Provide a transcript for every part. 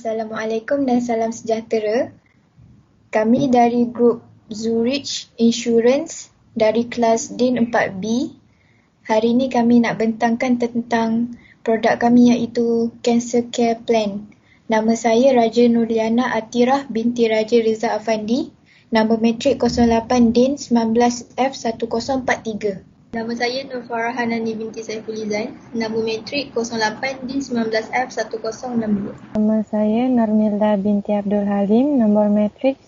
Assalamualaikum dan salam sejahtera. Kami dari grup Zurich Insurance dari kelas DIN 4B. Hari ini kami nak bentangkan tentang produk kami iaitu Cancer Care Plan. Nama saya Raja Nurliana Atirah binti Raja Reza Afandi. Nombor matrik 08 DIN 19F1043. Nama saya Nur Farah Hanani binti Saifulizan. Nombor matrik 08 DIN 19F1062. Nama saya Nurmilda binti Abdul Halim, nombor matrik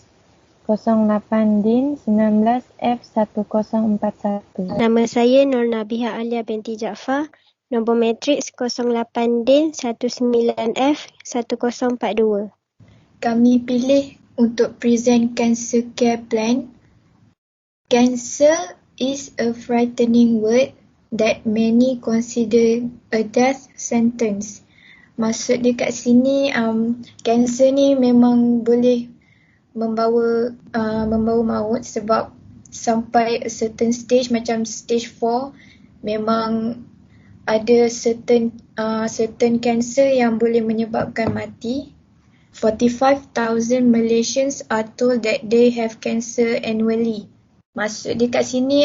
08 DIN 19F1041. Nama saya Nur Nabiha Alia binti Jaafar, nombor matrik 08 DIN 19F1042. Kami pilih untuk present Cancer Care Plan. Cancer is a frightening word that many consider a death sentence. Maksud dia kat sini, kanser ni memang boleh membawa maut sebab sampai a certain stage, macam stage 4, memang ada certain cancer yang boleh menyebabkan mati. 45,000 Malaysians are told that they have cancer annually. Maksud dia kat sini,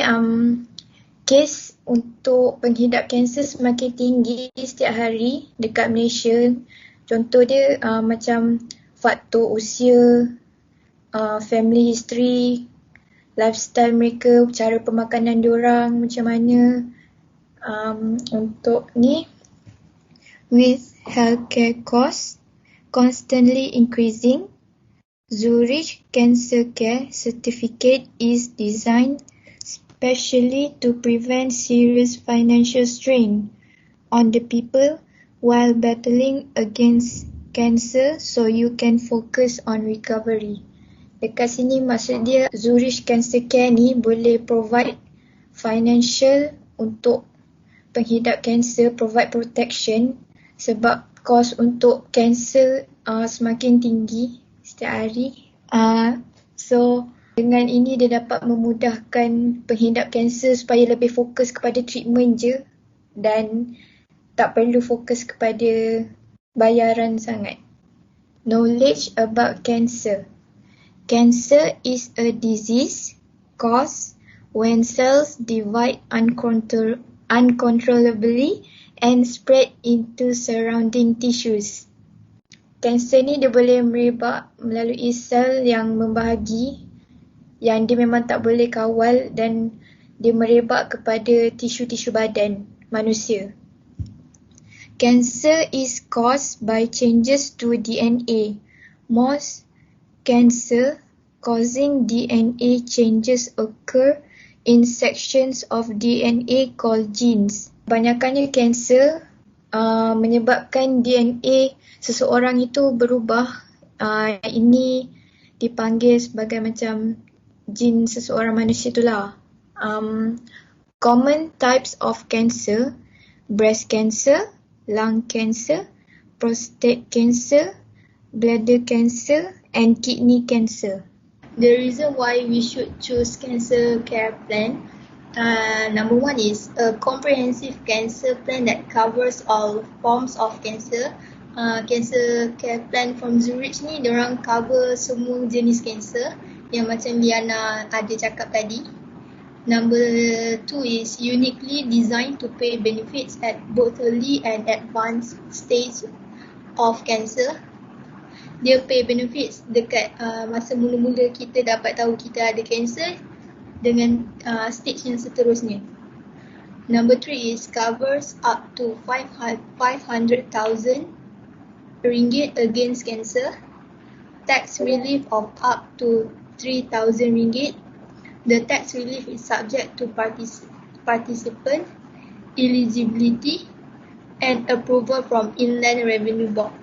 kes untuk penghidap kanser semakin tinggi setiap hari dekat Malaysia. Contoh dia macam faktor usia, family history, lifestyle mereka, cara pemakanan diorang macam mana. Untuk ni, with healthcare costs constantly increasing, Zurich Cancer Care Certificate is designed specially to prevent serious financial strain on the people while battling against cancer, so you can focus on recovery. Dekat sini maksud dia Zurich Cancer Care ni boleh provide financial untuk penghidap kanser, provide protection sebab kos untuk kanser semakin tinggi setiap hari. So dengan ini dia dapat memudahkan penghidap kanser supaya lebih fokus kepada treatment je dan tak perlu fokus kepada bayaran sangat. Knowledge about cancer. Cancer is a disease caused when cells divide uncontrollably and spread into surrounding tissues. Kanser ni dia boleh merebak melalui sel yang membahagi, yang dia memang tak boleh kawal dan dia merebak kepada tisu-tisu badan manusia. Cancer is caused by changes to DNA. Most cancer causing DNA changes occur in sections of DNA called genes. Kebanyakannya kanser menyebabkan DNA seseorang itu berubah. Ini dipanggil sebagai macam jin seseorang manusia itulah. Common types of cancer: breast cancer, lung cancer, prostate cancer, bladder cancer and kidney cancer. The reason why we should choose cancer care plan, number one is a comprehensive cancer plan that covers all forms of cancer. Cancer care plan from Zurich ni, diorang cover semua jenis cancer yang macam Liana ada cakap tadi. Number two is uniquely designed to pay benefits at both early and advanced stage of cancer. Dia pay benefits dekat masa mula-mula kita dapat tahu kita ada cancer dengan stage yang seterusnya. Number three is covers up to 500,000 ringgit against cancer. Tax relief of up to 3,000 ringgit. The tax relief is subject to participant eligibility and approval from Inland Revenue Board.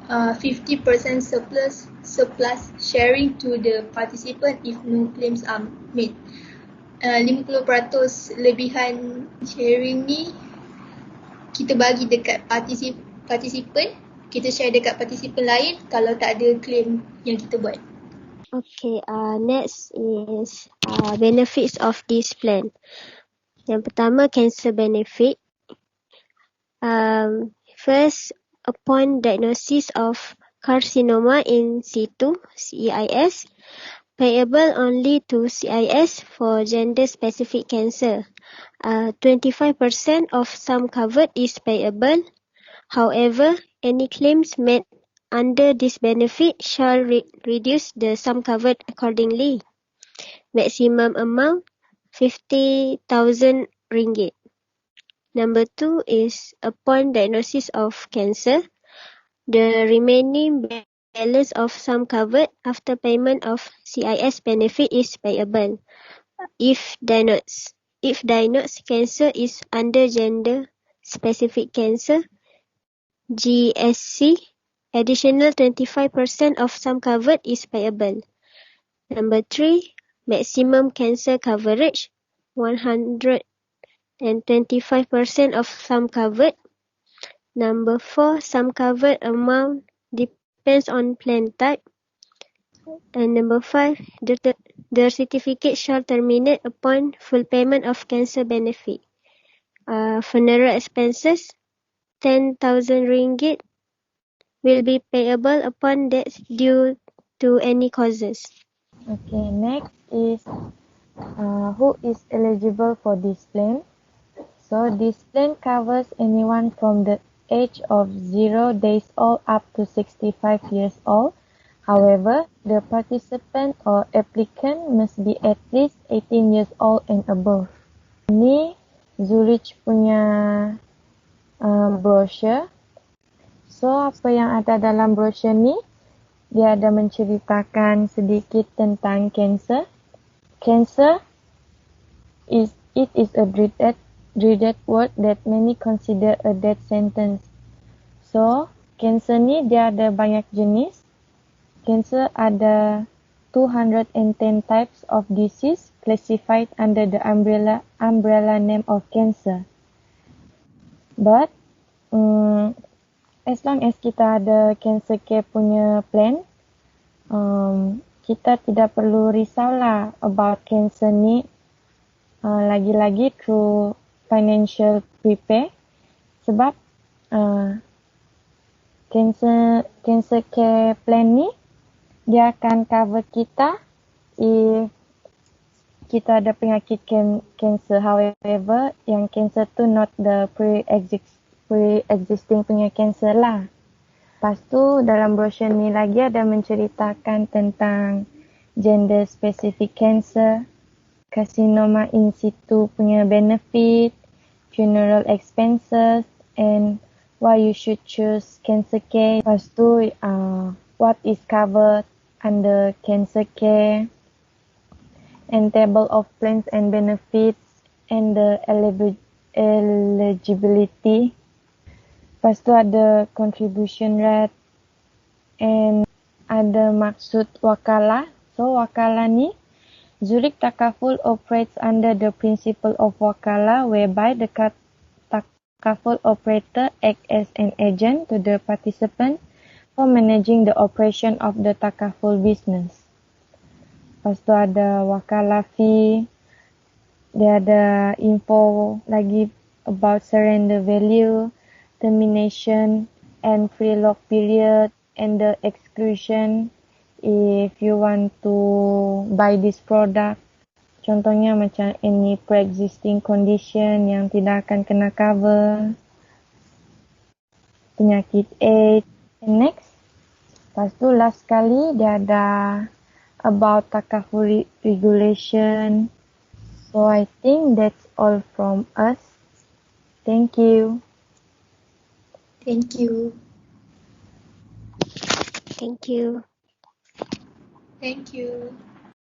50% surplus sharing to the participant if no claims are made. 50% lebihan sharing ni kita bagi dekat participant, kita share dekat participant lain kalau tak ada claim yang kita buat. Okay, next is benefits of this plan. Yang pertama, cancer benefit. First, upon diagnosis of carcinoma in situ (CIS), payable only to CIS for gender-specific cancer. 25% of sum covered is payable. However, any claims made under this benefit shall reduce the sum covered accordingly. Maximum amount ringgit 50,000. Number 2 is upon diagnosis of cancer, the remaining balance of sum covered after payment of CIS benefit is payable. If diagnosed cancer is under gender specific cancer (GSC), additional 25% of sum covered is payable. Number 3, maximum cancer coverage, 125% of sum covered. Number 4, sum covered amount depends on plan type. And number 5, the certificate shall terminate upon full payment of cancer benefit. Funeral expenses, 10,000 ringgit will be payable upon death due to any causes. Okay, next is who is eligible for this plan. So this plan covers anyone from the age of 0 days old up to 65 years old. However, the participant or applicant must be at least 18 years old and above. Ini Zurich punya brochure. So, apa yang ada dalam brochure ni, dia ada menceritakan sedikit tentang cancer. Cancer is a dreaded word that many consider a death sentence. So, cancer ni dia ada banyak jenis. Cancer ada 210 types of disease classified under the umbrella name of cancer. But as long as kita ada cancer care punya plan, kita tidak perlu risaulah about cancer ni. Lagi-lagi through financial prepare, sebab cancer care plan ni dia akan cover kita if kita ada penyakit cancer. However, yang cancer tu not the pre-existing punya cancer lah. Lepas tu dalam brochure ni lagi ada menceritakan tentang gender specific cancer, carcinoma in situ punya benefit, funeral expenses, and why you should choose cancer care. Lepas tu what is covered under cancer care, and table of plans and benefits, and the eligibility. Lepas tu ada contribution rate, and ada maksud wakalah. So wakalah ni, Zurich Takaful operates under the principle of wakalah, whereby the Takaful operator acts as an agent to the participant for managing the operation of the Takaful business. Lepas tu ada wakalah fee, dia ada info lagi about surrender value, termination and free lock period, and the exclusion if you want to buy this product. Contohnya macam any pre-existing condition yang tidak akan kena cover, penyakit AIDS. And next, lepas tu last sekali dia ada about Takaful regulation. So I think that's all from us. Thank you. Thank you. Thank you. Thank you.